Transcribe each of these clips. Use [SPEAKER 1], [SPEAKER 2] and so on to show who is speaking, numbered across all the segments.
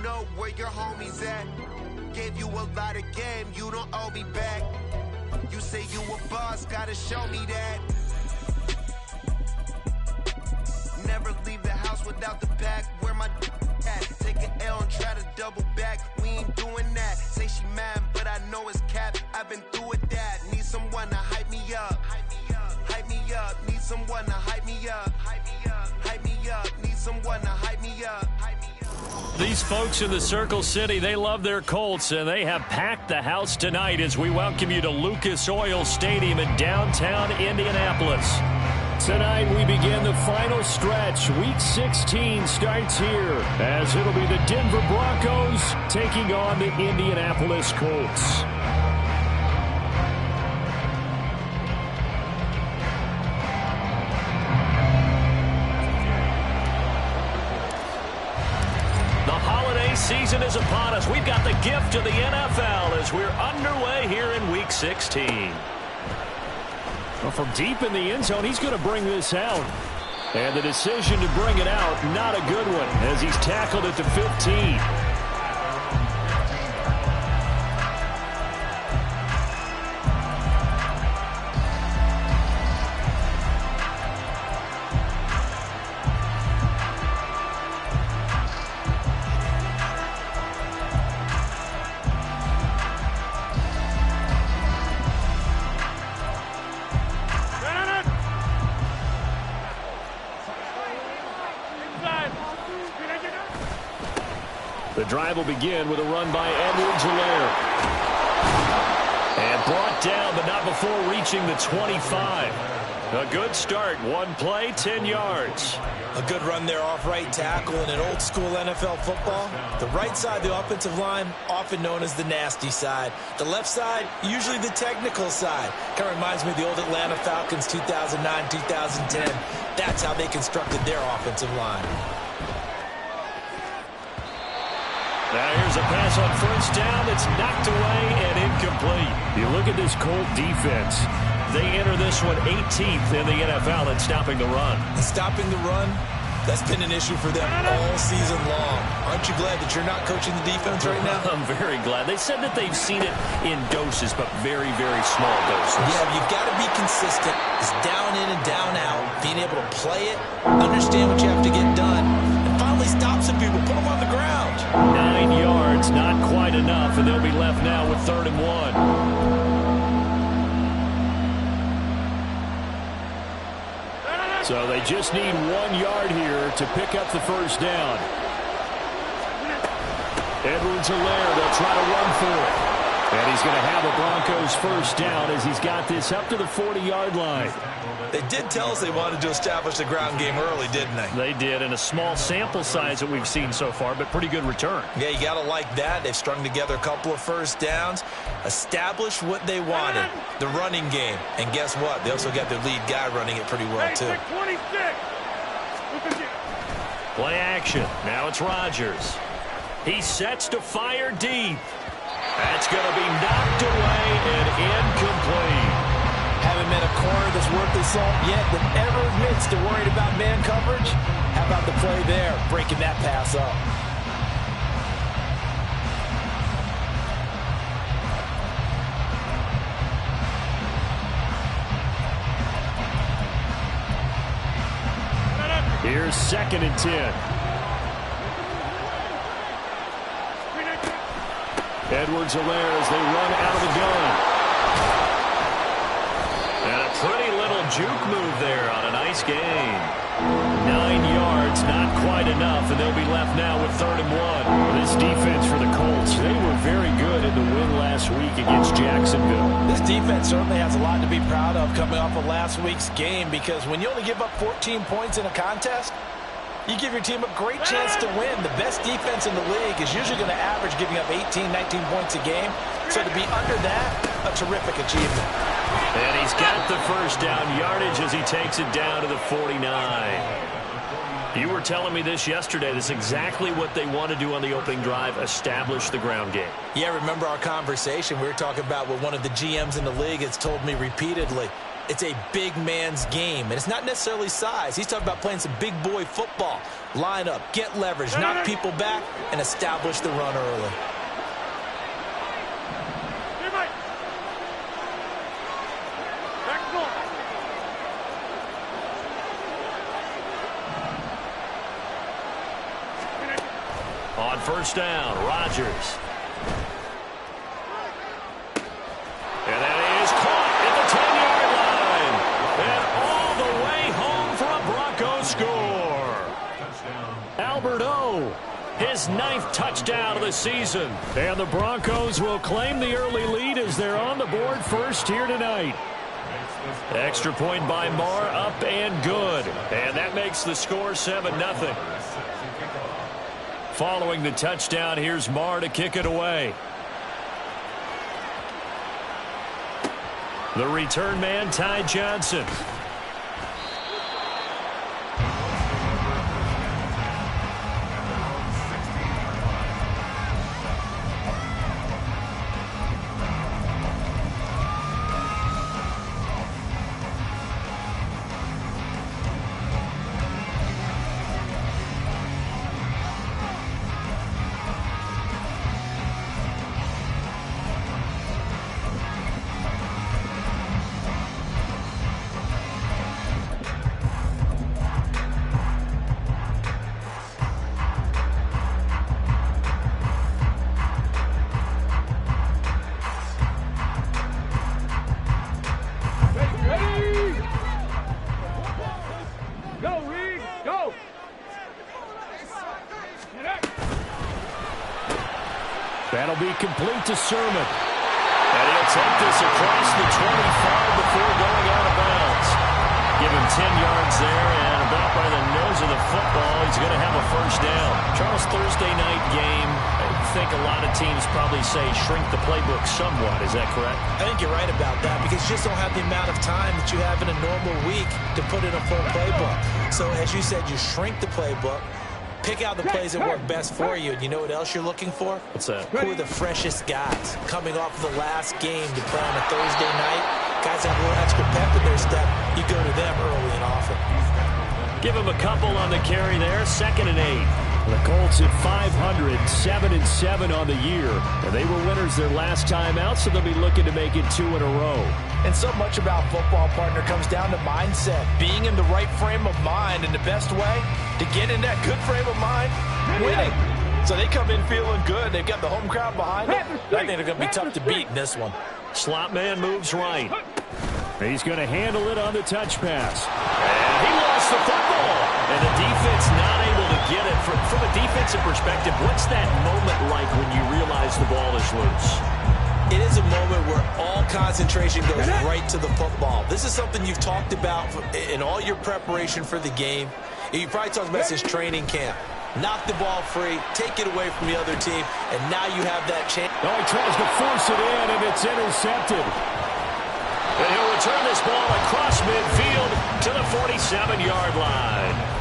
[SPEAKER 1] know where your homies at. Gave you a lot of game, you don't owe me back. You say you a boss, gotta show me that. Never leave the house without the pack. Where my at? Take an L and try to double back. We ain't doing that. Say she mad, but I know it's cap. I've been through with that. Need someone to hype me up. Hype me up. Need someone to hype me up. Hype me up. Need someone to hype me up.
[SPEAKER 2] These folks in the Circle City, they love their Colts, and they have packed the house tonight as we welcome you to Lucas Oil Stadium in downtown Indianapolis. Tonight we begin the final stretch. Week 16 starts here as it'll be the Denver Broncos taking on the Indianapolis Colts. Season is upon us. We've got the gift of the NFL as we're underway here in Week 16. Well, from deep in the end zone, he's going to bring this out. And the decision to bring it out, not a good one, as he's tackled at the 15. The drive will begin with a run by Edwards-Helaire. And brought down, but not before reaching the 25. A good start. One play, 10 yards.
[SPEAKER 3] A good run there off right tackle in an old-school NFL football. The right side of the offensive line, often known as the nasty side. The left side, usually the technical side. Kind of reminds me of the old Atlanta Falcons 2009, 2010. That's how they constructed their offensive line.
[SPEAKER 2] Now here's a pass on first down that's knocked away and incomplete. You look at this Colt defense. They enter this one 18th in the NFL at stopping the run.
[SPEAKER 3] And stopping the run, that's been an issue for them all season long. Aren't you glad that you're not coaching the defense right now?
[SPEAKER 2] I'm very glad. They said that they've seen it in doses, but very, very small doses.
[SPEAKER 3] Yeah, you've got to be consistent. It's down in and down out. Being able to play it, understand what you have to get done, and finally stop some people, put them on the ground.
[SPEAKER 2] 9 yards, not quite enough, and they'll be left now with 3rd and 1. So they just need 1 yard here to pick up the first down. Edwards-Helaire, they'll try to run for it. And he's going to have a Broncos first down as he's got this up to the 40-yard line.
[SPEAKER 3] They did tell us they wanted to establish the ground game early, didn't they?
[SPEAKER 2] They did, in a small sample size that we've seen so far, but pretty good return.
[SPEAKER 3] Yeah, you got to like that. They've strung together a couple of first downs, established what they wanted, the running game. And guess what? They also got their lead guy running it pretty well, too.
[SPEAKER 2] Play action. Now it's Rodgers. He sets to fire deep. That's going to be knocked away and incomplete.
[SPEAKER 3] Haven't met a corner that's worth the salt yet that ever admits to worried about man coverage. How about the play there, breaking that pass up?
[SPEAKER 2] Here's 2nd and 10. Edwards-Helaire as they run out of the gun. And a pretty little juke move there on a nice game. 9 yards, not quite enough, and they'll be left now with 3rd and 1. This defense for the Colts, they were very good in the win last week against Jacksonville.
[SPEAKER 3] This defense certainly has a lot to be proud of coming off of last week's game, because when you only give up 14 points in a contest, you give your team a great chance to win. The best defense in the league is usually going to average giving up 18, 19 points a game. So to be under that, a terrific achievement.
[SPEAKER 2] And he's got the first down yardage as he takes it down to the 49. You were telling me this yesterday. This is exactly what they want to do on the opening drive, establish the ground game.
[SPEAKER 3] Yeah, remember our conversation. We were talking about what one of the GMs in the league has told me repeatedly. It's a big man's game, and it's not necessarily size. He's talking about playing some big boy football. Line up, get leverage, knock people back, and establish the run early.
[SPEAKER 2] On first down, Rodgers. And that is caught at the 10-yard line. And all the way home for a Broncos score. Albert O, his 9th touchdown of the season. And the Broncos will claim the early lead as they're on the board first here tonight. Extra point by Marr, up and good. And that makes the score 7-0. Following the touchdown, here's Marr to kick it away. The return man, Ty Johnson. That'll be complete to Sermon. And he'll take this across the 25 before going out of bounds. Give him 10 yards there, and about by the nose of the football, he's going to have a first down. Charles, Thursday night game, I think a lot of teams probably say shrink the playbook somewhat. Is that correct?
[SPEAKER 3] I think you're right about that because you just don't have the amount of time that you have in a normal week to put in a full playbook. So, as you said, you shrink the playbook. Pick out the plays that work best for you. And you know what else you're looking for?
[SPEAKER 2] What's that?
[SPEAKER 3] Who are the freshest guys coming off of the last game to play on a Thursday night? Guys that have a little extra pep in their step. You go to them early and often.
[SPEAKER 2] Give him a couple on the carry there. 2nd and 8. The Colts at 500, 7-7 on the year. And they were winners their last time out, so they'll be looking to make it 2 in a row.
[SPEAKER 3] And so much about football, partner, comes down to mindset. Being in the right frame of mind, and the best way to get in that good frame of mind, winning. So they come in feeling good. They've got the home crowd behind them. I think they're going to be tough to beat in this one.
[SPEAKER 2] Slot man moves right. He's going to handle it on the touch pass. And he lost the football. And the defense not able to get it. From a defensive perspective, what's that moment like when you realize the ball is loose?
[SPEAKER 3] It is a moment where all concentration goes right to the football. This is something you've talked about in all your preparation for the game. You probably talked about since training camp. Knock the ball free, take it away from the other team, and now you have that chance.
[SPEAKER 2] Oh, he tries to force it in, and it's intercepted. And he'll return this ball across midfield to the 47-yard line.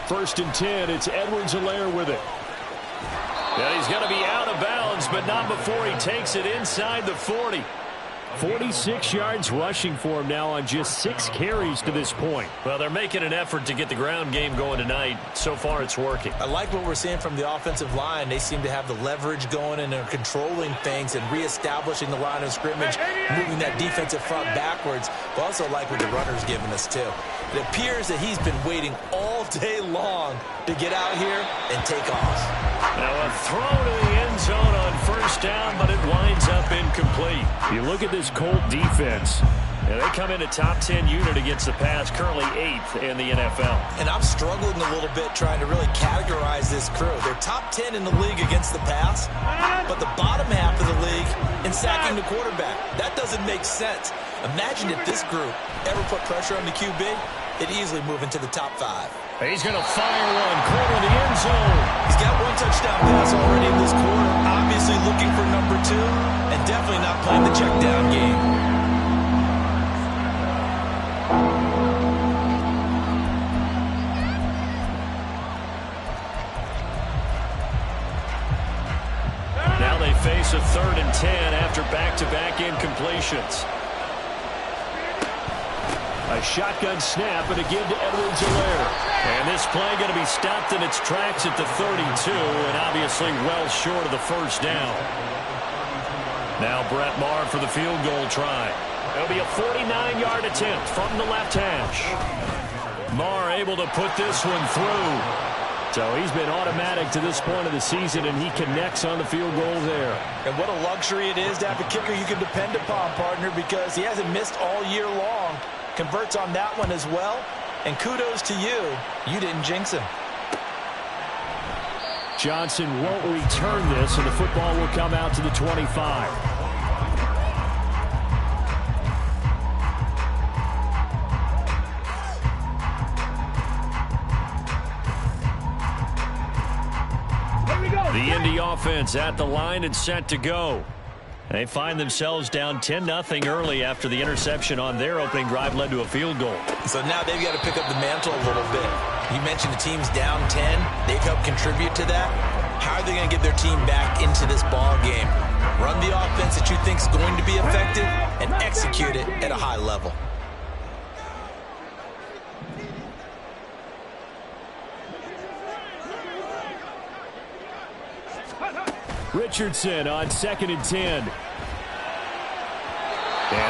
[SPEAKER 2] First and 10, it's Edwards-Helaire with it. And he's going to be out of bounds, but not before he takes it inside the 40. 46 yards rushing for him now on just 6 carries to this point. Well, they're making an effort to get the ground game going tonight. So far, it's working.
[SPEAKER 3] I like what we're seeing from the offensive line. They seem to have the leverage going, and they're controlling things and reestablishing the line of scrimmage, moving that defensive front backwards. But also like what the runner's giving us, too. It appears that he's been waiting all day long to get out here and take off.
[SPEAKER 2] Now a throw to the end zone on first down, but it winds up incomplete. You look at this Colt defense, and they come in a top 10 unit against the pass, currently 8th in the NFL.
[SPEAKER 3] And I'm struggling a little bit trying to really categorize this crew. They're top 10 in the league against the pass, but the bottom half of the league in sacking the quarterback. That doesn't make sense. Imagine if this group ever put pressure on the QB, it'd easily move into the top 5.
[SPEAKER 2] He's going to fire one, corner the end zone.
[SPEAKER 3] He's got 1 touchdown pass already in this quarter. Obviously, obviously looking for number 2 and definitely not playing the check down game.
[SPEAKER 2] Face a 3rd and 10 after back-to-back incompletions. A shotgun snap and a give to Edwards-Helaire. And this play going to be stopped in its tracks at the 32 and obviously well short of the first down. Now Brett Maher for the field goal try. It'll be a 49-yard attempt from the left hash. Maher able to put this one through. So he's been automatic to this point of the season, and he connects on the field goal there. And what a luxury it is to have a kicker you can depend upon, partner, because he hasn't missed all year long. Converts on that one as well, and kudos to you. You didn't jinx him. Johnson won't return this, and the football will come out to the 25. The Indy offense at the line and set to go. They find themselves down 10-0 early after the interception on their opening drive led to a field goal. So now they've got to pick up the mantle a little bit. You mentioned the team's down 10. They've helped contribute to that. How are they going to get their team back into this ball game? Run the offense that you think is going to be effective and execute it at a high level. Richardson on 2nd and 10. And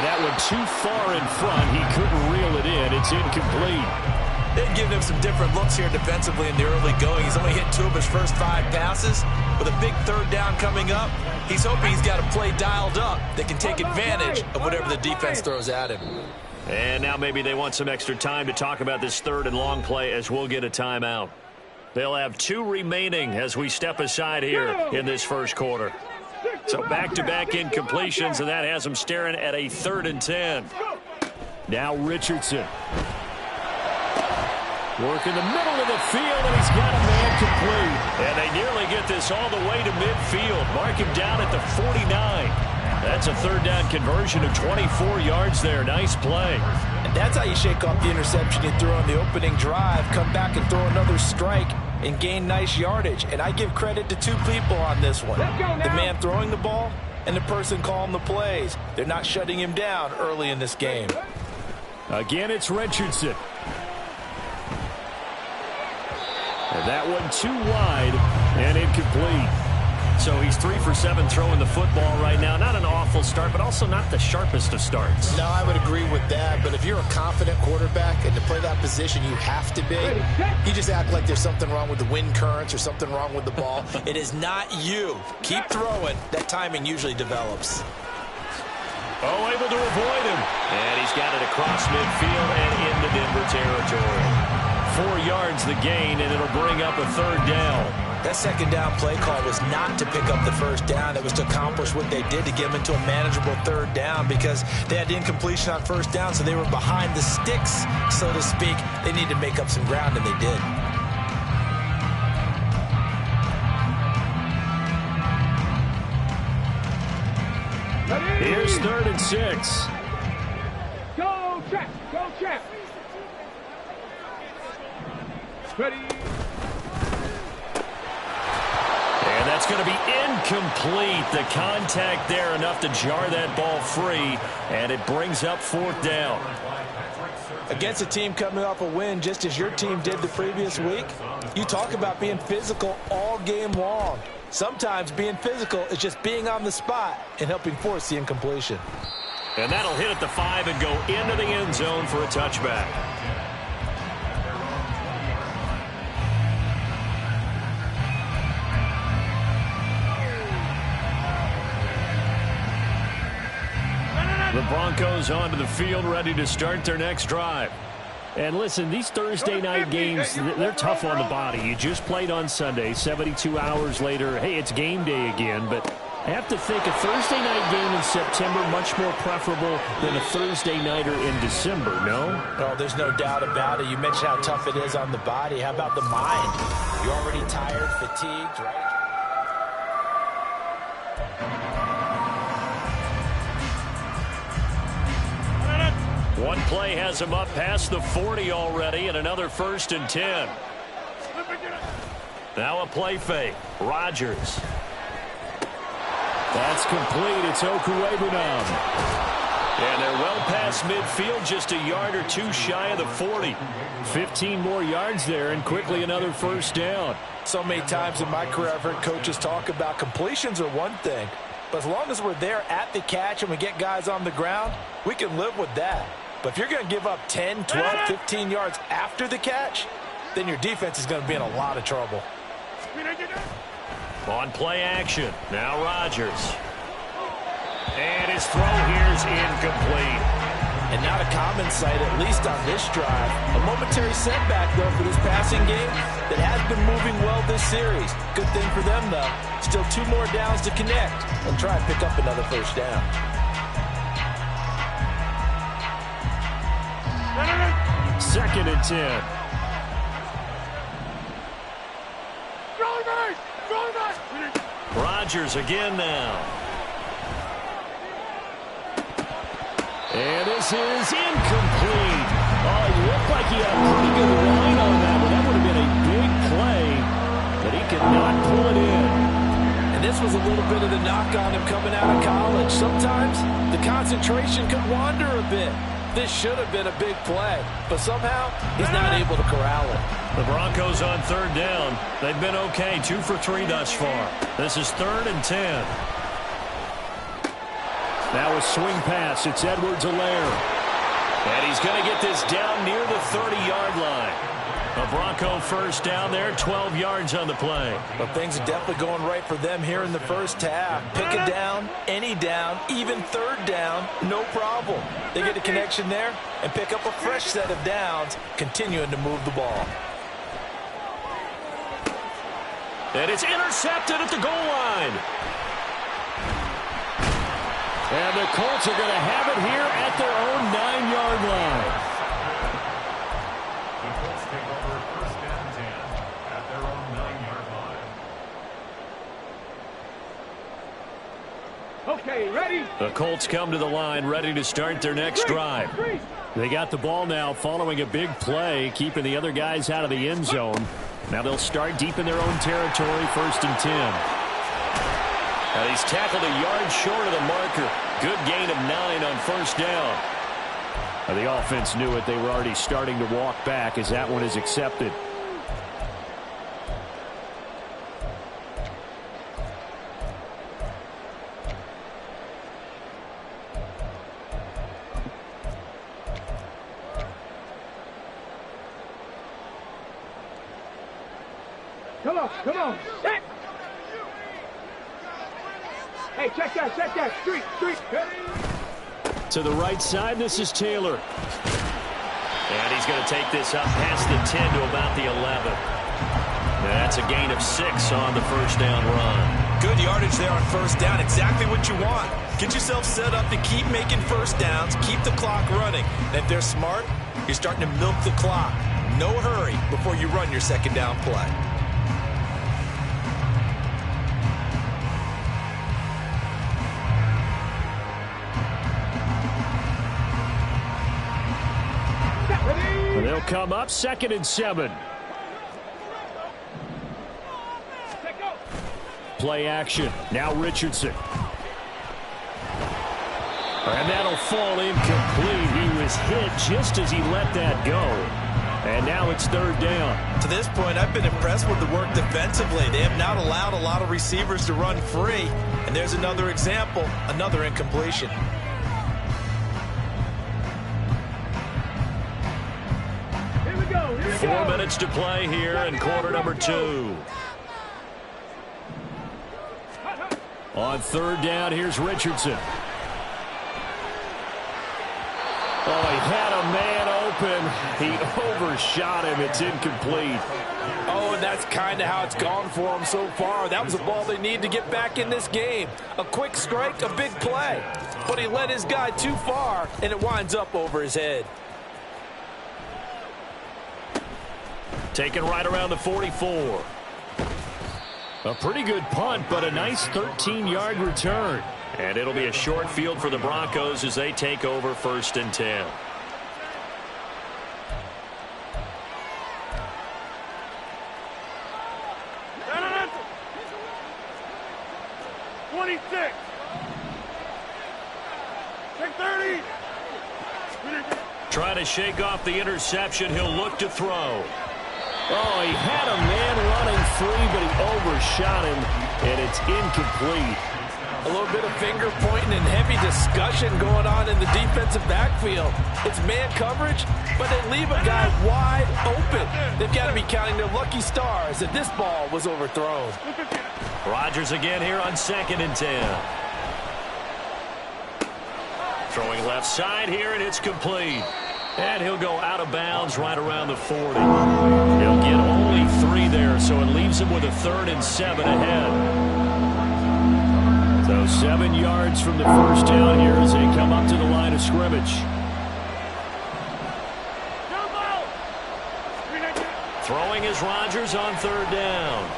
[SPEAKER 2] that one too far in front. He couldn't reel it in. It's incomplete. They've given him some different looks here defensively in the early going. He's only hit 2 of his first 5 passes. With a big 3rd down coming up, he's hoping he's got a play dialed up that can take advantage of whatever the defense throws at him. And now maybe they want some extra time to talk about this 3rd and long play as we'll get a timeout. They'll have 2 remaining as we step aside here in this first quarter. So back-to-back incompletions, and that has them staring at a 3rd and 10. Now Richardson. Working the middle of the field, and he's got a man complete. And they nearly get this all the way to midfield. Mark him down at the 49. That's a 3rd down conversion of 24 yards there. Nice play. And that's how you shake off the interception you threw on the opening drive. Come back and throw another strike and gain nice yardage. And I give credit to 2 people on this one. The man throwing the ball and the person calling the plays. They're not shutting him down early in this game. Again, it's Richardson. And that one too wide and incomplete. So he's 3 for 7 throwing the football right now. Not an awful start, but also not the sharpest of starts.
[SPEAKER 4] No, I would agree with that. But if you're a confident quarterback and to play that position you have to be, you just act like there's something wrong with the wind currents or something wrong with the ball.
[SPEAKER 3] It is not you. Keep throwing. That timing usually develops.
[SPEAKER 2] Oh, able to avoid him. And he's got it across midfield and into Denver territory. 4 yards the gain, and it'll bring up a 3rd down.
[SPEAKER 3] That 2nd down play call was not to pick up the 1st down. It was to accomplish what they did to get them into a manageable 3rd down because they had incompletion on 1st down, so they were behind the sticks, so to speak. They needed to make up some ground, and they did.
[SPEAKER 2] Here's 3rd and 6.
[SPEAKER 5] Go, check. Go, check. Ready.
[SPEAKER 2] And that's going to be incomplete. The contact there enough to jar that ball free, and it brings up 4th down.
[SPEAKER 3] Against a team coming off a win just as your team did the previous week, you talk about being physical all game long. Sometimes being physical is just being on the spot and helping force the incompletion.
[SPEAKER 2] And that'll hit at the 5 and go into the end zone for a touchback. The Broncos onto the field, ready to start their next drive. And listen, these Thursday night games, they're tough on the body. You just played on Sunday, 72 hours later. Hey, it's game day again, but I have to think a Thursday night game in September much more preferable than a Thursday nighter in December, no?
[SPEAKER 3] Oh, there's no doubt about it. You mentioned how tough it is on the body. How about the mind? You're already tired, fatigued, right?
[SPEAKER 2] One play has him up past the 40 already, and another 1st and 10. Now a play fake. Rodgers.
[SPEAKER 6] That's complete. It's Okuwebunam.
[SPEAKER 2] And they're well past midfield, just a yard or two shy of the 40.
[SPEAKER 6] 15 more yards there, and quickly another 1st down.
[SPEAKER 3] So many times in my career I've heard coaches talk about completions are one thing, but as long as we're there at the catch and we get guys on the ground, we can live with that. But if you're going to give up 10, 12, 15 yards after the catch, then your defense is going to be in a lot of trouble.
[SPEAKER 2] On play action, now Rodgers. And his throw here's incomplete.
[SPEAKER 3] And not a common sight, at least on this drive. A momentary setback, though, for this passing game that has been moving well this series. Good thing for them, though. Still 2 more downs to connect and try and pick up another 1st down.
[SPEAKER 6] Second and 10.
[SPEAKER 2] Rodgers again now.
[SPEAKER 6] And this is incomplete. Oh, he looked like he had a pretty good line on that one. That would have been a big play, but he could not pull it in.
[SPEAKER 3] And this was a little bit of the knock on him coming out of college. Sometimes the concentration could wander a bit. This should have been a big play, but somehow he's not able to corral it.
[SPEAKER 2] The Broncos on 3rd down. They've been okay, 2 for 3 thus far. This is 3rd and 10.
[SPEAKER 6] Now a swing pass. It's Edwards-Helaire.
[SPEAKER 2] And he's going to get this down near the 30-yard line. A Bronco 1st down there, 12 yards on the play.
[SPEAKER 3] But things are definitely going right for them here in the 1st half. Pick a down, any down, even 3rd down, no problem. They get a connection there and pick up a fresh set of downs, continuing to move the ball.
[SPEAKER 2] And it's intercepted at the goal line.
[SPEAKER 6] And the Colts are going to have it here at their own 9-yard line.
[SPEAKER 7] The Colts take over 1st and 10 at their own 9-yard line.
[SPEAKER 5] Okay, ready?
[SPEAKER 2] The Colts come to the line, ready to start their next drive.
[SPEAKER 6] They got the ball now following a big play, keeping the other guys out of the end zone. Now they'll start deep in their own territory, 1st and 10.
[SPEAKER 2] And he's tackled a yard short of the marker. Good gain of 9 on 1st down.
[SPEAKER 6] The offense knew it. They were already starting to walk back as that one is accepted.
[SPEAKER 5] Come on, come on. Hey, check that, street.
[SPEAKER 6] To the right side, this is Taylor.
[SPEAKER 2] And he's going to take this up past the 10 to about the 11. That's a gain of 6 on the 1st down run.
[SPEAKER 3] Good yardage there on 1st down. Exactly what you want. Get yourself set up to keep making 1st downs, keep the clock running. And if they're smart, you're starting to milk the clock. No hurry before you run your 2nd down play.
[SPEAKER 6] They'll come up 2nd and 7. Play action. Now Richardson. And that'll fall incomplete. He was hit just as he let that go. And now it's 3rd down.
[SPEAKER 3] To this point, I've been impressed with the work defensively. They have not allowed a lot of receivers to run free. And there's another example, another incompletion.
[SPEAKER 5] Here we go.
[SPEAKER 2] 4 minutes to play here in quarter number 2.
[SPEAKER 6] On 3rd down, here's Richardson. Oh, he had a man open. He overshot him. It's incomplete.
[SPEAKER 3] Oh, and that's kind of how it's gone for them so far. That was a ball they need to get back in this game. A quick strike, a big play. But he led his guy too far, and it winds up over his head.
[SPEAKER 2] Taken right around the 44.
[SPEAKER 6] A pretty good punt, but a nice 13-yard return.
[SPEAKER 2] And it'll be a short field for the Broncos as they take over 1st and 10.
[SPEAKER 5] 26. Check 30.
[SPEAKER 2] Trying to shake off the interception. He'll look to throw.
[SPEAKER 6] Oh, he had a man running free, but he overshot him, and it's incomplete.
[SPEAKER 3] A little bit of finger pointing and heavy discussion going on in the defensive backfield. It's man coverage, but they leave a guy wide open. They've got to be counting their lucky stars that this ball was overthrown.
[SPEAKER 2] Rodgers again here on 2nd and 10. Throwing left side here, and it's complete. And he'll go out of bounds right around the 40. He'll get only 3 there, so it leaves him with a 3rd and 7 ahead. So 7 yards from the first down here as they come up to the line of scrimmage. Throwing is Rodgers on 3rd down.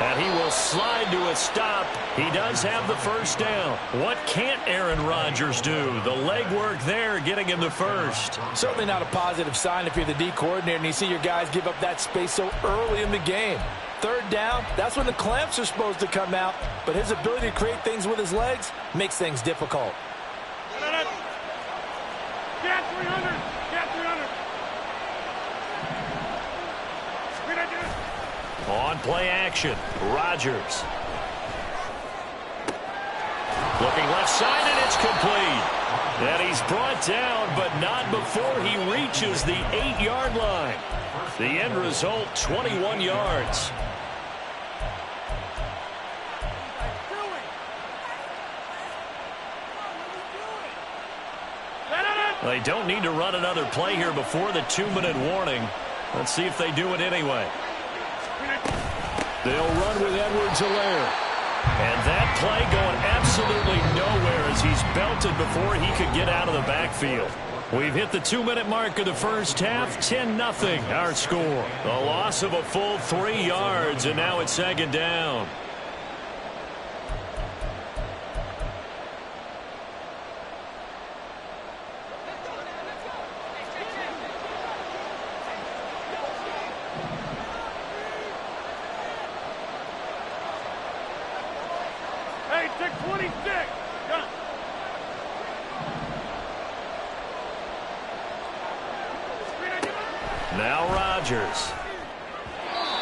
[SPEAKER 2] And he will slide to a stop. He does have the first down. What can't Aaron Rodgers do? The legwork there getting him the first.
[SPEAKER 3] Certainly not a positive sign if you're the D coordinator and you see your guys give up that space so early in the game. 3rd down, that's when the clamps are supposed to come out. But his ability to create things with his legs makes things difficult.
[SPEAKER 5] Get 300. Get 300.
[SPEAKER 2] On play action, Rodgers. Looking left side, and it's complete. And he's brought down, but not before he reaches the 8-yard line. The end result, 21 yards. They don't need to run another play here before the 2-minute warning. Let's see if they do it anyway.
[SPEAKER 6] They'll run with Edwards-Helaire.
[SPEAKER 2] And that play going absolutely nowhere as he's belted before he could get out of the backfield. We've hit the 2-minute mark of the first half. 10-0 our score. The loss of a full 3 yards, and now it's 2nd down.
[SPEAKER 5] Hey, check 26. Done.
[SPEAKER 2] Now Rodgers.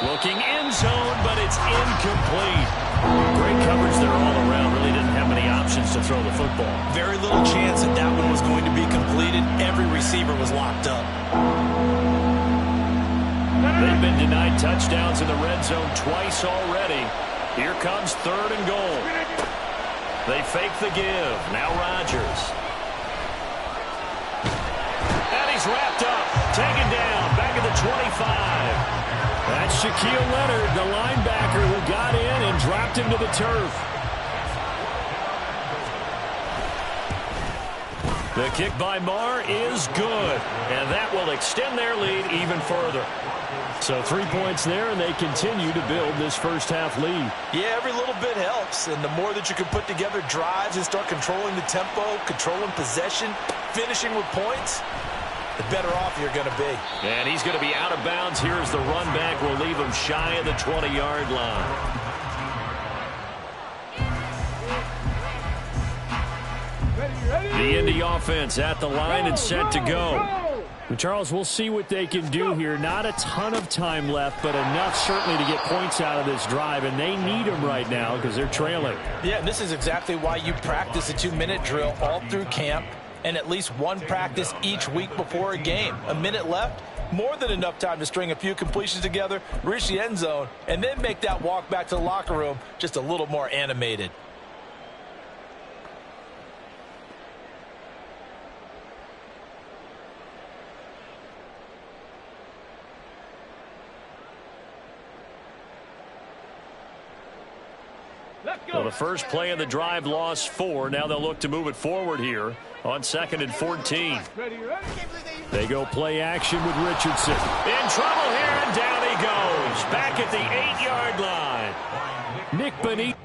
[SPEAKER 2] Looking end zone, but it's incomplete. Great coverage there all around. Really didn't have many options to throw the football.
[SPEAKER 3] Very little chance that that one was going to be completed. Every receiver was locked up.
[SPEAKER 2] They've been denied touchdowns in the red zone twice already. Here comes 3rd and goal. They fake the give. Now Rodgers. And he's wrapped up. Taken down. Back at the 25.
[SPEAKER 6] That's Shaquille Leonard, the linebacker who got in and dropped him to the turf.
[SPEAKER 2] The kick by Marr is good. And that will extend their lead even further.
[SPEAKER 6] So 3 points there, and they continue to build this first half lead.
[SPEAKER 3] Yeah, every little bit helps, and the more that you can put together drives and start controlling the tempo, controlling possession, finishing with points, the better off you're going to be.
[SPEAKER 2] And he's going to be out of bounds here as the run back will leave him shy of the 20-yard line. The Indy offense at the line and set to go.
[SPEAKER 6] Charles, we'll see what they can do here. Not a ton of time left, but enough certainly to get points out of this drive, and they need them right now because they're trailing.
[SPEAKER 3] Yeah, this is exactly why you practice a 2-minute drill all through camp and at least one practice each week before a game. A minute left, more than enough time to string a few completions together, reach the end zone, and then make that walk back to the locker room just a little more animated.
[SPEAKER 2] Well, the first play of the drive lost 4. Now they'll look to move it forward here on 2nd and 14.
[SPEAKER 6] They go play action with Richardson.
[SPEAKER 2] In trouble here, and down he goes. Back at the 8-yard line.
[SPEAKER 6] Nick Benito.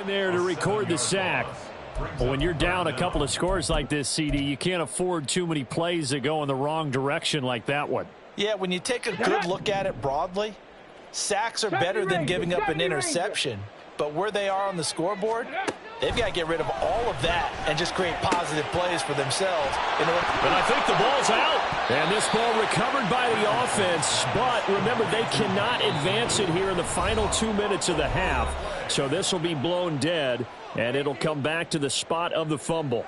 [SPEAKER 2] in there to record the sack. When you're down a couple of scores like this, CD, you can't afford too many plays that go in the wrong direction like that one.
[SPEAKER 3] Yeah, when you take a good look at it broadly, sacks are better than giving up an interception. But where they are on the scoreboard, they've got to get rid of all of that and just create positive plays for themselves.
[SPEAKER 2] And I think the ball's out. And this ball recovered by the offense. But remember, they cannot advance it here in the final 2 minutes of the half. So this will be blown dead, and it'll come back to the spot of the fumble.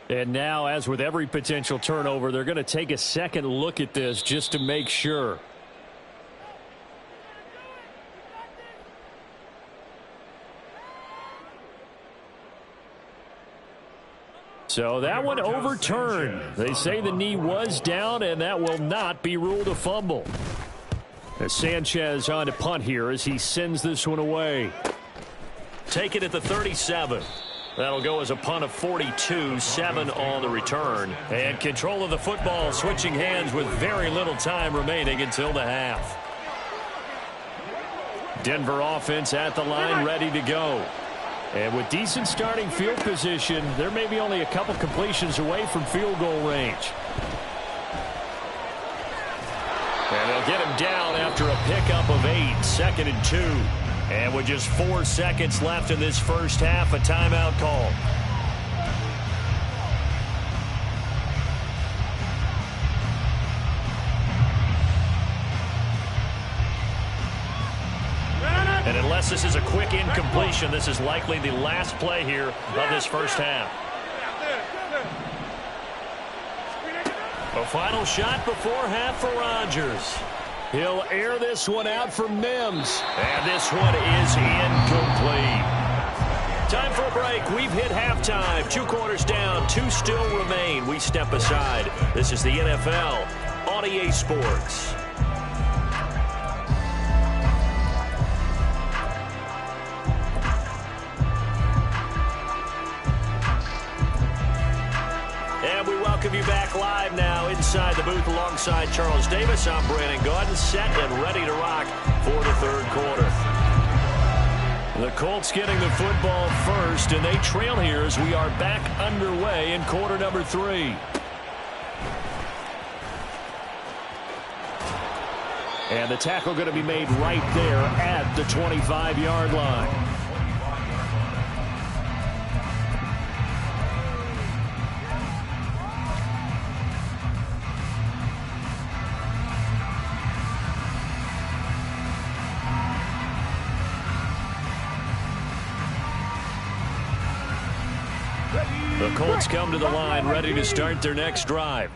[SPEAKER 2] And now, as with every potential turnover, they're going to take a second look at this just to make sure. So that one overturned. They say the knee was down, and that will not be ruled a fumble. As Sanchez on to punt here as he sends this one away. Take it at the 37. That'll go as a punt of 42, 7 on the return. And control of the football switching hands with very little time remaining until the half. Denver offense at the line, ready to go. And with decent starting field position, they're maybe only a couple completions away from field goal range. And they'll get him down after a pickup of 8, 2nd and 2. And with just 4 seconds left in this first half, a timeout call. And unless this is a quick incompletion, this is likely the last play here of this first half. A final shot before half for Rodgers. He'll air this one out for Mims. And this one is incomplete. Time for a break. We've hit halftime. 2 quarters down. 2 still remain. We step aside. This is the NFL on EA Sports. And we welcome you back live now inside the booth alongside Charles Davis. I'm Brandon Gaudin, set and ready to rock for the third quarter. The Colts getting the football first, and they trail here as we are back underway in quarter number 3. And the tackle going to be made right there at the 25-yard line. The Colts come to the line ready to start their next drive.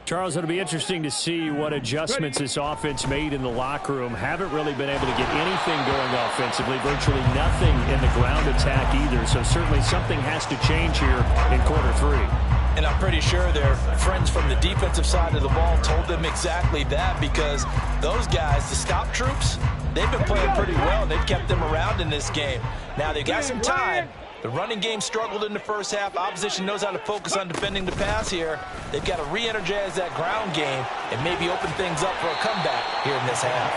[SPEAKER 2] Charles, it'll be interesting to see what adjustments this offense made in the locker room. Haven't really been able to get anything going offensively, virtually nothing in the ground attack either. So certainly something has to change here in quarter 3.
[SPEAKER 3] And I'm pretty sure their friends from the defensive side of the ball told them exactly that, because those guys, the stop troops, they've been playing pretty well, and they've kept them around in this game. Now they've got some time. The running game struggled in the first half. Opposition knows how to focus on defending the pass here. They've got to re-energize that ground game and maybe open things up for a comeback here in this half.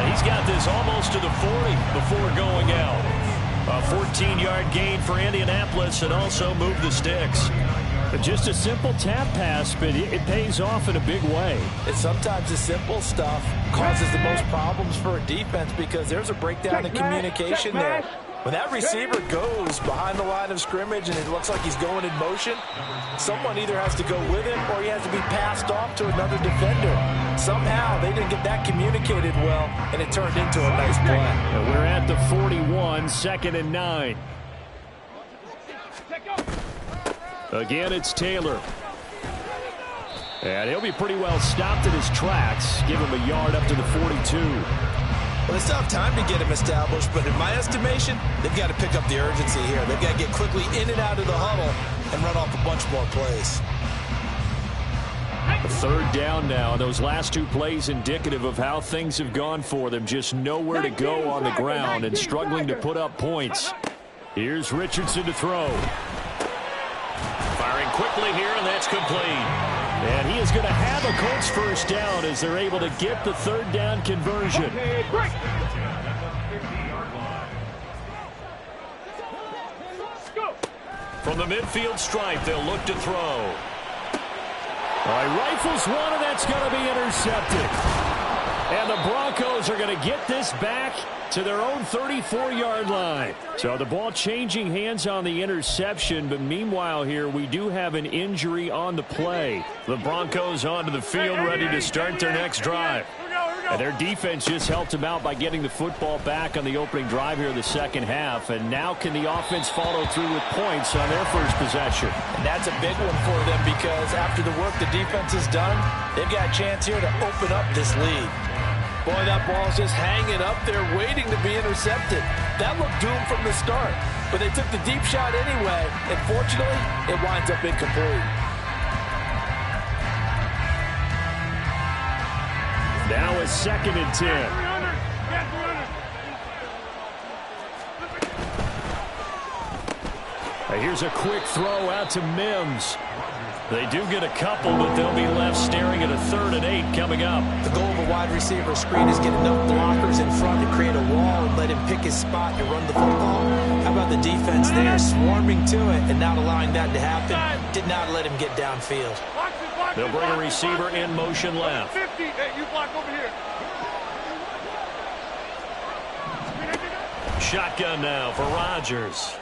[SPEAKER 2] He's got this almost to the 40 before going out. A 14-yard gain for Indianapolis, and also move the sticks. But just a simple tap pass, but it pays off in a big way.
[SPEAKER 3] And sometimes the simple stuff causes the most problems for a defense, because there's a breakdown in communication there. When that receiver goes behind the line of scrimmage and it looks like he's going in motion, someone either has to go with him or he has to be passed off to another defender. Somehow they didn't get that communicated well, and it turned into a nice play.
[SPEAKER 2] And we're at the 41, 2nd and 9. Again, it's Taylor. And he'll be pretty well stopped in his tracks. Give him a yard up to the 42.
[SPEAKER 3] Well, they still have time to get him established, but in my estimation, they've got to pick up the urgency here. They've got to get quickly in and out of the huddle and run off a bunch more plays.
[SPEAKER 2] Third down now. Those last 2 plays indicative of how things have gone for them. Just nowhere to go on the ground and struggling to put up points. Here's Richardson to throw. Firing quickly here, and that's complete. And he is going to have a Colts first down as they're able to get the third down conversion. From the midfield stripe, they'll look to throw.
[SPEAKER 6] All right, rifles one, and that's going to be intercepted. And the Broncos are going to get this back to their own 34-yard line. So the ball changing hands on the interception, but meanwhile here we do have an injury on the play.
[SPEAKER 2] The Broncos onto the field ready to start their next drive.
[SPEAKER 6] And their defense just helped them out by getting the football back on the opening drive here in the second half. And now can the offense follow through with points on their first possession?
[SPEAKER 3] And that's a big one for them because after the work the defense has done, they've got a chance here to open up this lead. Boy, that ball's just hanging up there waiting to be intercepted. That looked doomed from the start, but they took the deep shot anyway, and fortunately, it winds up incomplete.
[SPEAKER 6] Now it's 2nd and 10. Here's a quick throw out to Mims.
[SPEAKER 2] They do get a couple, but they'll be left staring at a 3rd and 8 coming up.
[SPEAKER 3] The goal of a wide receiver screen is get enough blockers in front to create a wall and let him pick his spot to run the football. How about the defense there, swarming to it and not allowing that to happen? Did not let him get downfield.
[SPEAKER 2] They'll bring a receiver in motion left.
[SPEAKER 5] 50. Hey, you block over here.
[SPEAKER 2] Shotgun now for Rodgers.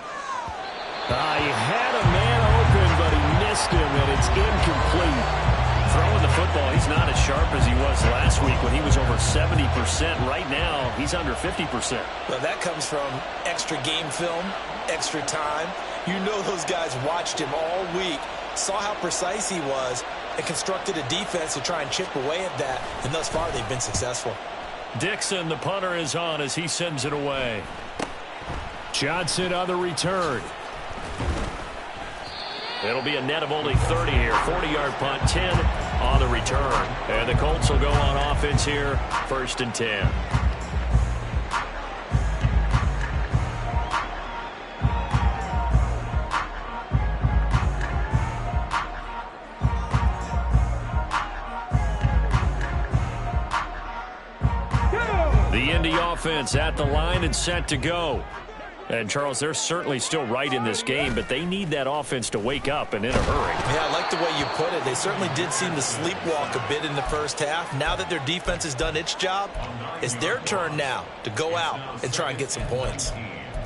[SPEAKER 6] He had a man open, but he missed him, and it's incomplete.
[SPEAKER 2] Throwing the football, he's not as sharp as he was last week when he was over 70%. Right now, he's under 50%.
[SPEAKER 3] Well, that comes from extra game film, extra time. You know those guys watched him all week, saw how precise he was, and constructed a defense to try and chip away at that, and thus far they've been successful.
[SPEAKER 2] Dixon, the punter, is on as he sends it away.
[SPEAKER 6] Johnson on the return.
[SPEAKER 2] It'll be a net of only 30 here. 40-yard punt, 10 on the return. And the Colts will go on offense here, 1st and 10. The Indy offense at the line and set to go. And, Charles, they're certainly still right in this game, but they need that offense to wake up and in a hurry.
[SPEAKER 3] Yeah, I like the way you put it. They certainly did seem to sleepwalk a bit in the first half. Now that their defense has done its job, it's their turn now to go out and try and get some points.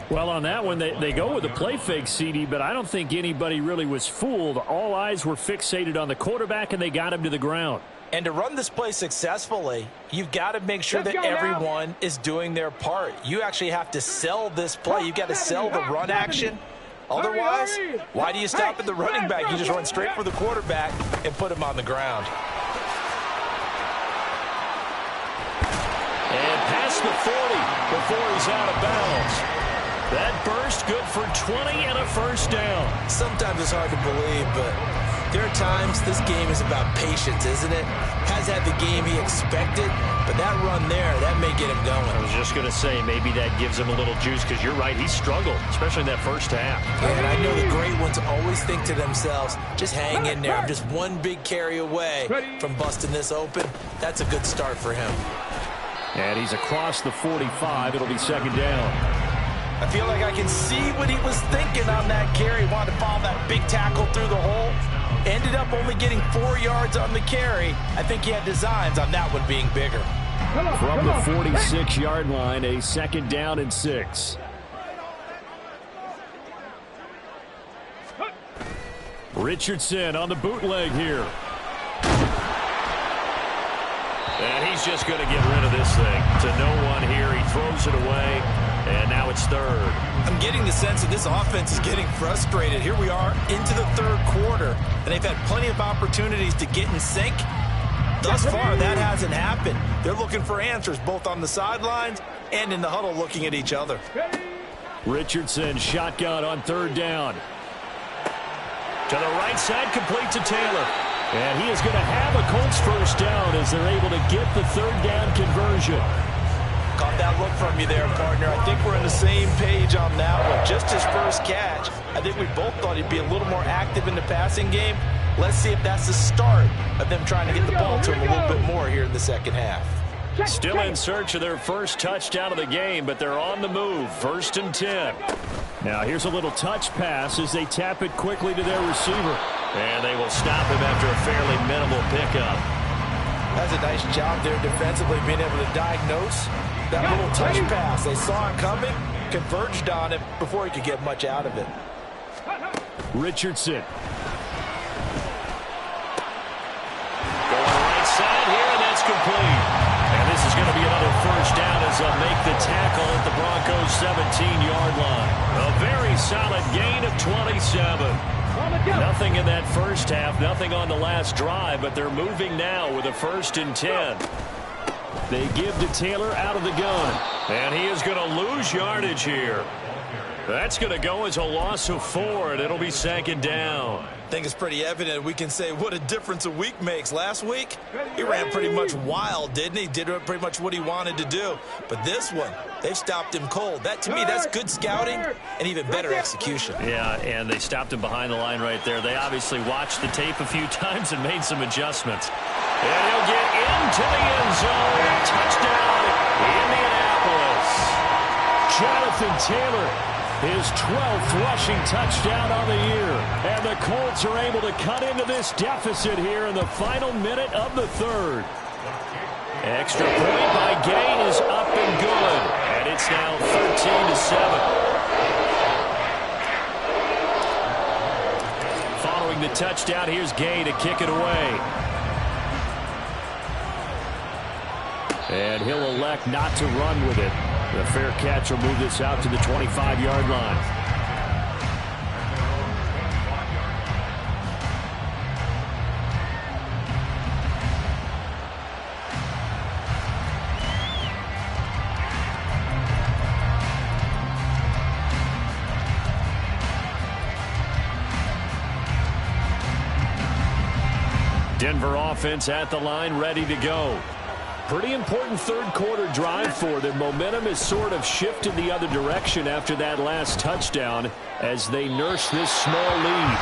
[SPEAKER 6] Well, on that one, they go with a play fake, CD, but I don't think anybody really was fooled. All eyes were fixated on the quarterback, and they got him to the ground.
[SPEAKER 3] And to run this play successfully, you've got to make sure that everyone is doing their part. You actually have to sell this play. You've got to sell the run action. Otherwise, why do you stop at the running back? You just run straight for the quarterback and put him on the ground.
[SPEAKER 2] And past the 40 before he's out of bounds. That burst good for 20 and a first down.
[SPEAKER 3] Sometimes it's hard to believe, but there are times this game is about patience, isn't it? Has had the game he expected, but that run there, that may get him going.
[SPEAKER 2] I was just going to say, maybe that gives him a little juice, because you're right, he struggled, especially in that first half.
[SPEAKER 3] Yeah, and I know the great ones always think to themselves, just hang in there. I'm just one big carry away from busting this open. That's a good start for him.
[SPEAKER 6] And he's across the 45. It'll be 2nd down.
[SPEAKER 3] I feel like I can see what he was thinking on that carry. Wanted to follow that big tackle through the hole. Ended up only getting 4 yards on the carry. I think he had designs on that one being bigger.
[SPEAKER 6] From the 46-yard line, a 2nd down and 6. Richardson on the bootleg here.
[SPEAKER 2] And he's just going to get rid of this thing to no one here. He throws it away, and now it's 3rd.
[SPEAKER 3] I'm getting the sense that this offense is getting frustrated. Here we are into the 3rd quarter, and they've had plenty of opportunities to get in sync. Thus far, that hasn't happened. They're looking for answers both on the sidelines and in the huddle looking at each other.
[SPEAKER 6] Richardson shotgun on 3rd down.
[SPEAKER 2] To the right side, complete to Taylor.
[SPEAKER 6] And he is going to have a Colts first down as they're able to get the 3rd down conversion.
[SPEAKER 3] Caught that look from you there, partner. I think we're on the same page on that one. Just his first catch. I think we both thought he'd be a little more active in the passing game. Let's see if that's the start of them trying to get the ball to him a little bit more here in the second half.
[SPEAKER 2] Still in search of their first touchdown of the game, but they're on the move. 1st and 10.
[SPEAKER 6] Now here's a little touch pass as they tap it quickly to their receiver.
[SPEAKER 2] And they will stop him after a fairly minimal pickup.
[SPEAKER 3] That's a nice job there defensively, being able to diagnose that little touch pass. They saw it coming, converged on him before he could get much out of it.
[SPEAKER 6] Richardson.
[SPEAKER 2] Going right side here, and that's complete. And this is going to be another first down as they'll make the tackle at the Broncos' 17-yard line. A very solid gain of 27. Nothing in that first half, nothing on the last drive, but they're moving now with a 1st and 10.
[SPEAKER 6] They give to Taylor out of the gun.
[SPEAKER 2] And he is going to lose yardage here. That's going to go as a loss of 4, and it'll be 2nd down.
[SPEAKER 3] I think it's pretty evident. We can say what a difference a week makes. Last week, he ran pretty much wild, didn't he? Did pretty much what he wanted to do. But this one, they've stopped him cold. That, to me, that's good scouting and even better execution.
[SPEAKER 2] Yeah, and they stopped him behind the line right there. They obviously watched the tape a few times and made some adjustments. And he'll get into the end zone. Touchdown, Indianapolis.
[SPEAKER 6] Jonathan Taylor, his 12th rushing touchdown on the year. And the Colts are able to cut into this deficit here in the final minute of the 3rd.
[SPEAKER 2] Extra point by Gay is up and good. And it's now 13-7. Following the touchdown, here's Gay to kick it away.
[SPEAKER 6] And he'll elect not to run with it. The fair catch will move this out to the 25-yard line. Denver offense at the line, ready to go. Pretty important 3rd quarter drive for them. Momentum has sort of shifted the other direction after that last touchdown as they nurse this small lead.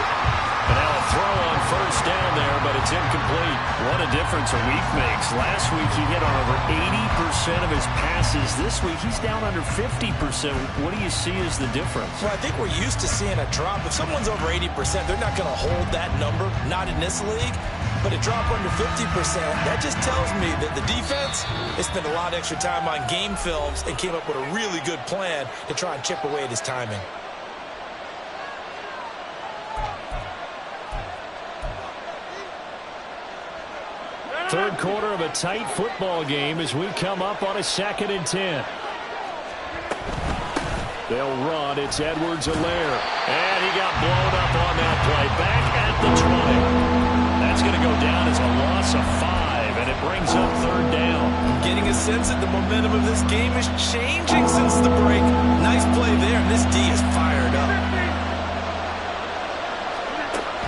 [SPEAKER 2] And now a throw on 1st down there, but it's incomplete. What a difference a week makes. Last week he hit on over 80% of his passes. This week he's down under 50%. What do you see as the difference?
[SPEAKER 3] Well, I think we're used to seeing a drop. If someone's over 80%, they're not going to hold that number, not in this league. But a drop under 50%, that just tells me that the defense has spent a lot of extra time on game films and came up with a really good plan to try and chip away at his timing.
[SPEAKER 6] Third quarter of a tight football game as we come up on a 2nd and 10. They'll run. It's Edwards-Helaire.
[SPEAKER 2] And he got blown up on that play. Back at the 20. That's going to go down as a loss of 5, and it brings up 3rd down.
[SPEAKER 3] Getting a sense that the momentum of this game is changing since the break. Nice play there, and this D is fired up.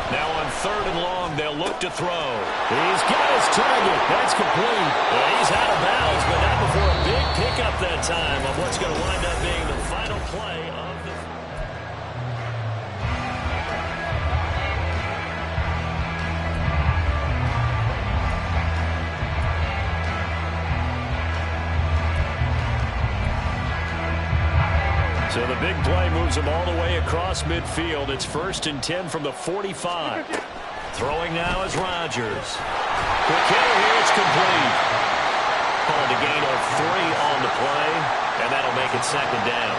[SPEAKER 2] Now on 3rd and long, they'll look to throw.
[SPEAKER 6] He's got his target. That's complete.
[SPEAKER 2] Well, he's out of bounds, but not before a big pickup that time of what's going to wind up being the final play of the... So the big play moves them all the way across midfield. It's 1st and 10 from the 45. Throwing now is Rodgers. Quick hitter here, it's complete. Called a gain of 3 on the play, and that'll make it 2nd down.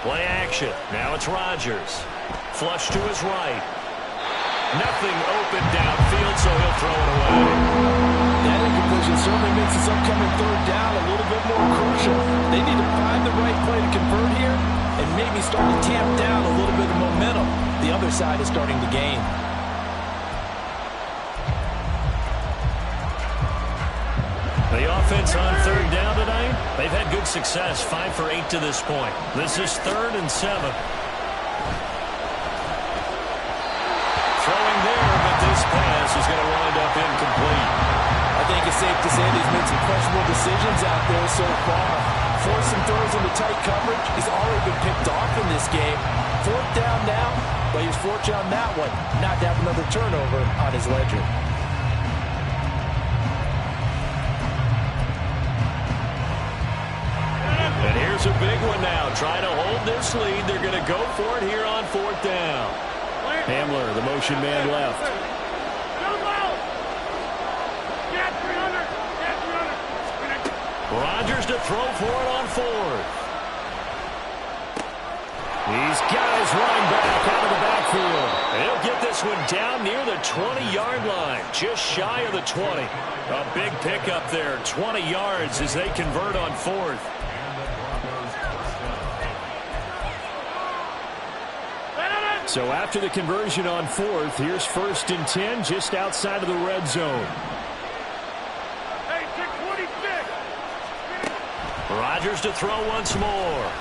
[SPEAKER 2] Play action. Now it's Rodgers. Flush to his right. Nothing open downfield, so he'll throw it away.
[SPEAKER 3] That incompletion certainly makes this upcoming 3rd down a little bit more crucial. They need to find the right play to convert here and maybe start to tamp down a little bit of momentum. The other side is starting to gain.
[SPEAKER 2] The offense on 3rd down tonight, they've had good success, 5 for 8 to this point. This is 3rd and 7. Throwing there, but this pass is going to wind up incomplete.
[SPEAKER 3] I think it's safe to say that he's made some questionable decisions out there so far. Forced some throws into tight coverage. He's already been picked off in this game. 4th down now, but he was fortunate on that one not to have another turnover on his ledger.
[SPEAKER 2] And here's a big one now. Trying to hold this lead. They're going to go for it here on 4th down. Hamler, the motion man left. Rodgers to throw for it on 4th. He's got his running back out of the backfield. He'll get this one down near the 20-yard line, just shy of the 20. A big pickup there, 20 yards as they convert on 4th. So after the conversion on 4th, here's 1st and 10 just outside of the red zone.
[SPEAKER 5] Hey, take 26.
[SPEAKER 2] Rodgers to throw once more.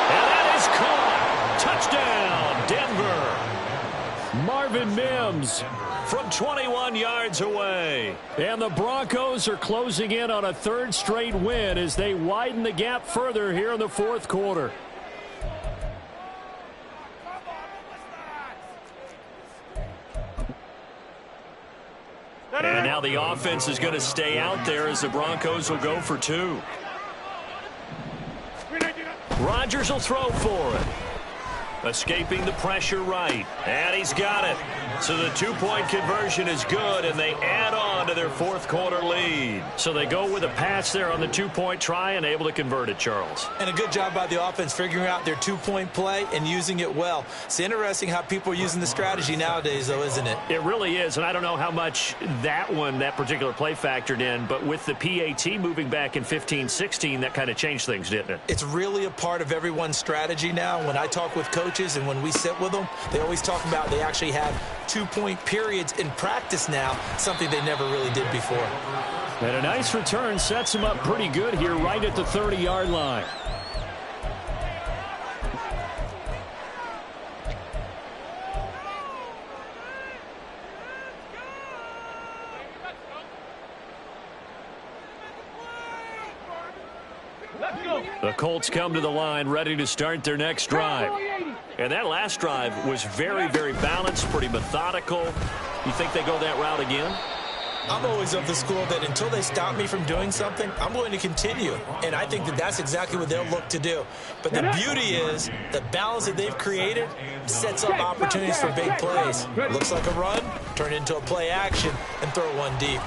[SPEAKER 2] And that is caught. Touchdown, Denver. Marvin Mims from 21 yards away. And the Broncos are closing in on a 3rd straight win as they widen the gap further here in the 4th quarter. And now the offense is going to stay out there as the Broncos will go for 2. Rodgers will throw for it. Escaping the pressure right. And he's got it. So the 2-point conversion is good, and they add on to their 4th quarter lead. So they go with a pass there on the 2-point try and able to convert it, Charles.
[SPEAKER 3] And a good job by the offense figuring out their 2-point play and using it well. It's interesting how people are using the strategy nowadays, though, isn't it?
[SPEAKER 2] It really is, and I don't know how much that particular play factored in, but with the PAT moving back in 15-16, that kind of changed things, didn't it?
[SPEAKER 3] It's really a part of everyone's strategy now. When I talk with coaches and when we sit with them, they always talk about they actually have 2-point periods in practice now, something they never really did before.
[SPEAKER 2] And a nice return sets him up pretty good here right at the 30-yard line. The Colts come to the line ready to start their next drive. And that last drive was very, very balanced, pretty methodical. You think they go that route again?
[SPEAKER 3] I'm always of the school that until they stop me from doing something, I'm going to continue. And I think that that's exactly what they'll look to do. But the beauty is the balance that they've created sets up opportunities for big plays. Looks like a run, turn it into a play action, and throw one deep.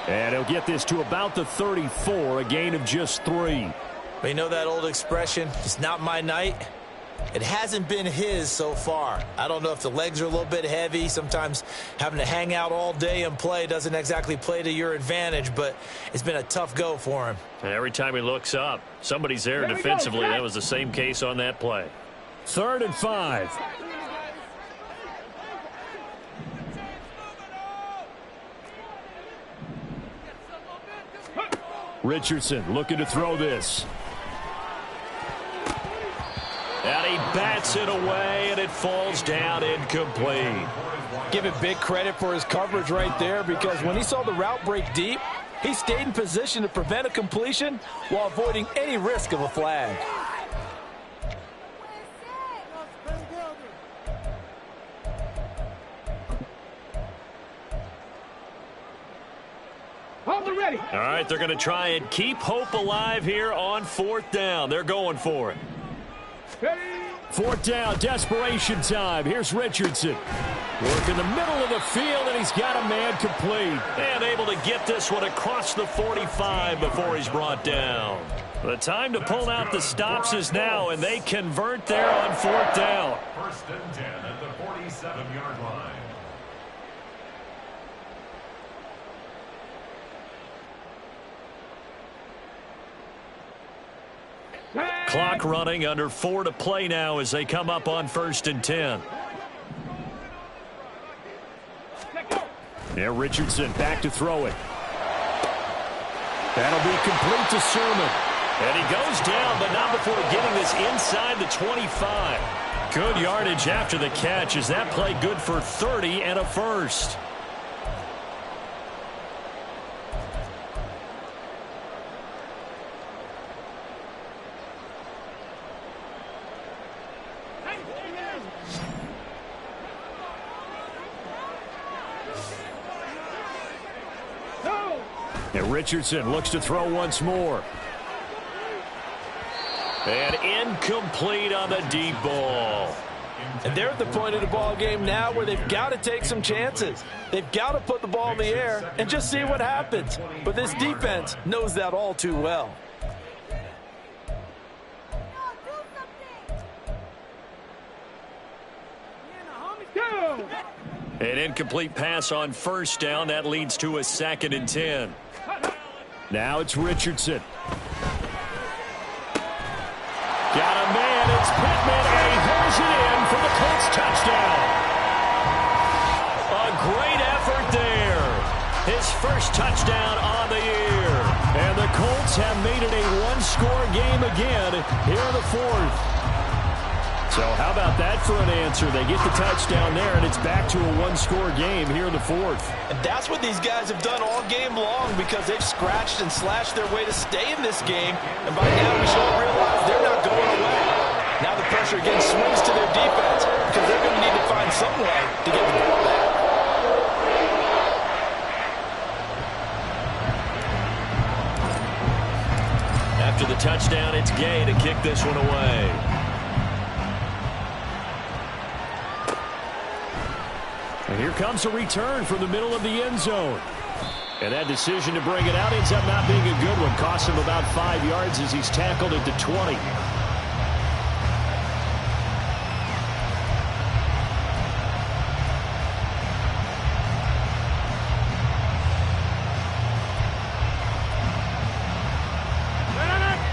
[SPEAKER 6] And he'll get this to about the 34, a gain of just 3.
[SPEAKER 3] But you know that old expression, it's not my night? It hasn't been his so far. I don't know if the legs are a little bit heavy. Sometimes having to hang out all day and play doesn't exactly play to your advantage, but it's been a tough go for him.
[SPEAKER 2] And every time he looks up, somebody's there defensively. That was the same case on that play.
[SPEAKER 6] 3rd and 5. Richardson looking to throw this.
[SPEAKER 2] And he bats it away, and it falls down incomplete.
[SPEAKER 3] Give him big credit for his coverage right there, because when he saw the route break deep, he stayed in position to prevent a completion while avoiding any risk of a flag.
[SPEAKER 2] All right, they're going to try and keep hope alive here on 4th down. They're going for it.
[SPEAKER 6] 4th down, desperation time. Here's Richardson. Work in the middle of the field, and he's got a man complete.
[SPEAKER 2] And able to get this one across the 45 before he's brought down. The time to pull out the stops is now, and they convert there on 4th down.
[SPEAKER 7] 1st and 10 at the 47-yard line.
[SPEAKER 2] Clock running, under 4 to play now as they come up on 1st and 10.
[SPEAKER 6] Yeah, Richardson back to throw it. That'll be complete to Sermon.
[SPEAKER 2] And he goes down, but not before getting this inside the 25. Good yardage after the catch. Is that play good for 30 and a first? And Richardson looks to throw once more. And incomplete on the deep ball.
[SPEAKER 3] And they're at the point of the ball game now where they've got to take some chances. They've got to put the ball in the air and just see what happens. But this defense knows that all too well.
[SPEAKER 2] An incomplete pass on first down. That leads to a 2nd and 10.
[SPEAKER 6] Now it's Richardson. Got a man. It's Pittman, and he holds it in for the Colts touchdown.
[SPEAKER 2] A great effort there. His first touchdown on the year.
[SPEAKER 6] And the Colts have made it a one-score game again here in the 4th. So how about that for an answer? They get the touchdown there, and it's back to a one-score game here in the 4th.
[SPEAKER 3] And that's what these guys have done all game long because they've scratched and slashed their way to stay in this game. And by now we should all realize they're not going away. Now the pressure again swings to their defense because they're going to need to find some way to get the ball back.
[SPEAKER 2] After the touchdown, it's Gay to kick this one away.
[SPEAKER 6] And here comes a return from the middle of the end zone. And that decision to bring it out ends up not being a good one. Costs him about 5 yards as he's tackled at the 20.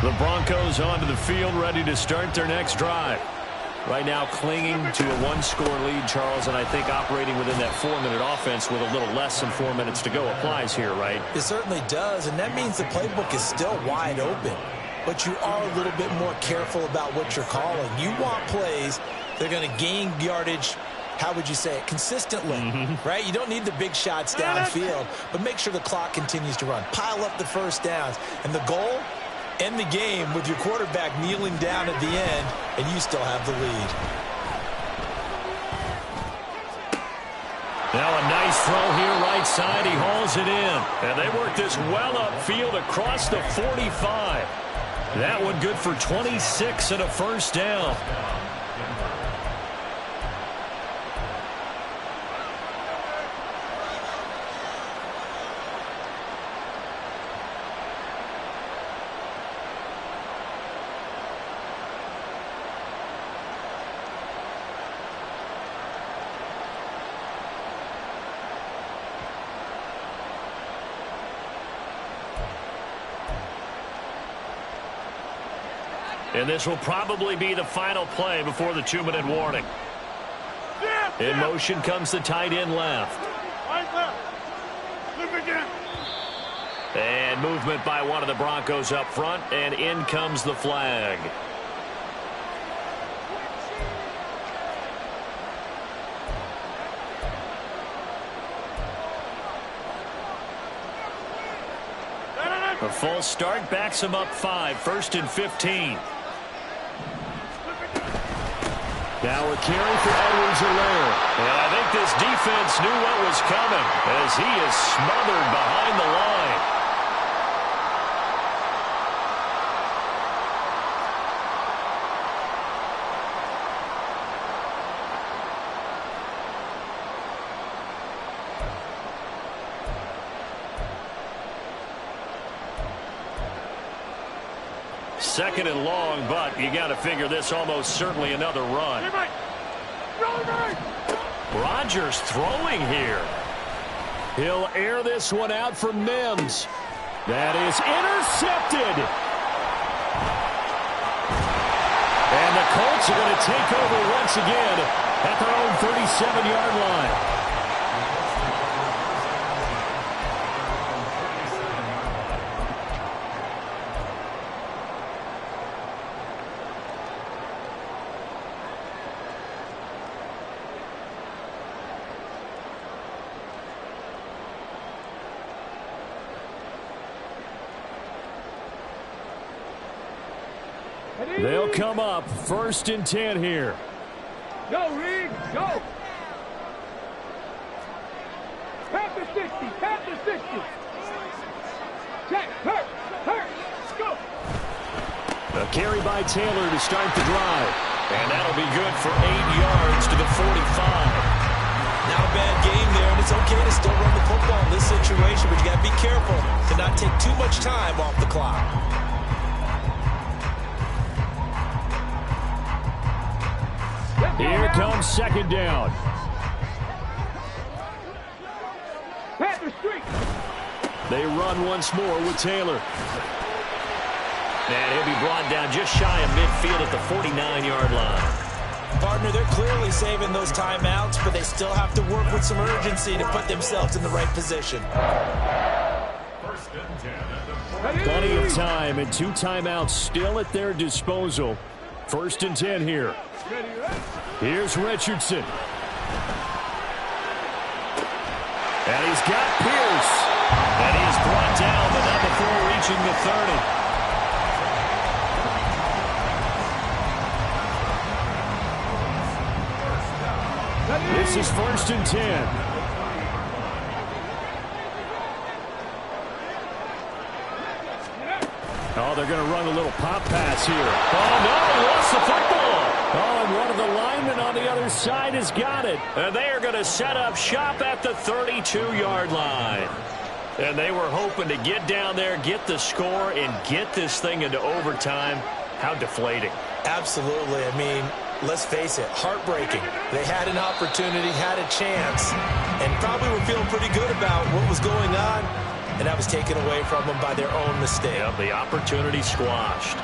[SPEAKER 6] The Broncos onto the field, ready to start their next drive. Right now clinging to a one-score lead, Charles, and I think operating within that 4-minute offense with a little less than 4 minutes to go applies here, right?
[SPEAKER 3] It certainly does, and that means the playbook is still wide open. But you are a little bit more careful about what you're calling. You want plays that are going to gain yardage, how would you say it, consistently, right? You don't need the big shots downfield, but make sure the clock continues to run. Pile up the first downs, and the goal, end the game with your quarterback kneeling down at the end, and you still have the lead.
[SPEAKER 2] Now a nice throw here right side. He hauls it in. And they work this well upfield across the 45. That one good for 26 and a first down. And this will probably be the final play before the 2-minute warning. In motion comes the tight end left. And movement by one of the Broncos up front, and in comes the flag. A false start backs him up 5, 1st and 15.
[SPEAKER 6] Now a carry for Edwards-Helaire.
[SPEAKER 2] And I think this defense knew what was coming as he is smothered behind the line. Second and long, but you got to figure this almost certainly another run. Rodgers throwing here.
[SPEAKER 6] He'll air this one out for Mims. That is intercepted. And the Colts are going to take over once again at their own 37-yard line. They'll come up 1st and 10 here.
[SPEAKER 5] Go, Reed, go. Pat the 60, pat the 60. Check, hurt, go.
[SPEAKER 6] A carry by Taylor to start the drive. And that'll be good for 8 yards to the 45.
[SPEAKER 3] Not a bad game there, and it's okay to still run the football in this situation, but you got to be careful to not take too much time off the clock.
[SPEAKER 6] Here comes 2nd down.
[SPEAKER 5] Pat the street.
[SPEAKER 6] They run once more with Taylor.
[SPEAKER 2] And he'll be brought down just shy of midfield at the 49-yard line.
[SPEAKER 3] Partner, they're clearly saving those timeouts, but they still have to work with some urgency to put themselves in the right position.
[SPEAKER 7] 1st and 10 at the 40.
[SPEAKER 6] Plenty of time and 2 timeouts still at their disposal. 1st and 10 here. Here's Richardson. And he's got Pierce.
[SPEAKER 2] And he is brought down, but not before reaching the 30.
[SPEAKER 6] This is 1st and 10. Oh, they're going to run a little pop pass here.
[SPEAKER 2] Oh, no, he lost the football.
[SPEAKER 6] Oh, and one of the linemen on the other side has got it.
[SPEAKER 2] And they are going to set up shop at the 32-yard line. And they were hoping to get down there, get the score, and get this thing into overtime. How deflating.
[SPEAKER 3] Absolutely. I mean, let's face it, heartbreaking. They had an opportunity, had a chance, and probably were feeling pretty good about what was going on, and that was taken away from them by their own mistake.
[SPEAKER 2] Yep, the opportunity squashed.